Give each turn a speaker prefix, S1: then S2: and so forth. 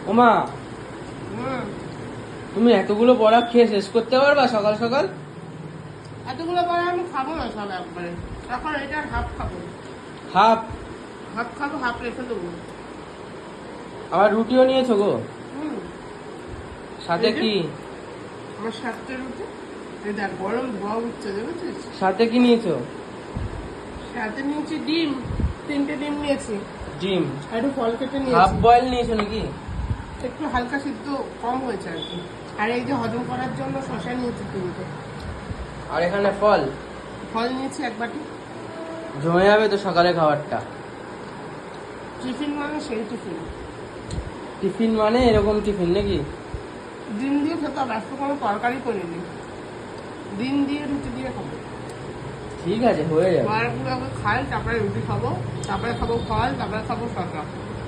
S1: ওমা, তুমি এতগুলো বড়া খেয়ে শেষ করতে পারবা সকাল সকাল?
S2: এতগুলো বড়া আমি খাবো না সব একবারে, এখন এটা হাফ খাবো।
S1: হাফ?
S2: হাফ খাবো, হাফ রেখে দেবো।
S1: আবার রুটিও নিয়েছো গো? সাথে
S2: এই যে,
S1: কি?
S2: আমার 7টে রুটি। এই দেখ গরম ধোয়া উঠছে, দেখেছিস?
S1: সাথে কি নিয়েছো?
S2: সাথে নিয়েছি ডিম, 3টে ডিম নিয়েছি,
S1: ডিম?
S2: আর একটু ফল কেটে
S1: হাফ
S2: নিয়েছি।
S1: বয়েল নিয়েছো নাকি?
S2: একটু হালকা সিদ্ধ কম হয়েছে আর কি। আর এই যে হজম করার জন্য শসা নিয়েছি 3টে।
S1: আর এখানে ফল?
S2: ফল নিয়েছি 1 বাটি।
S1: জমে যাবে তো সকালে খাবারটা।
S2: টিফিন মানে সেই টিফিন।
S1: টিফিন মানে এরকম টিফিন নাকি?
S2: ডিম দিয়ে খেতে হবে, আজকে কোনো তরকারি করিনি। ডিম দিয়ে রুটি দিয়ে খাবো।
S1: ঠিক আছে, হয়ে যাবে।
S2: মায়ের পুরো আগে খাই, তারপরে রুটি খাবো, তারপরে খাবো ফল, তারপরে খাবো শসা।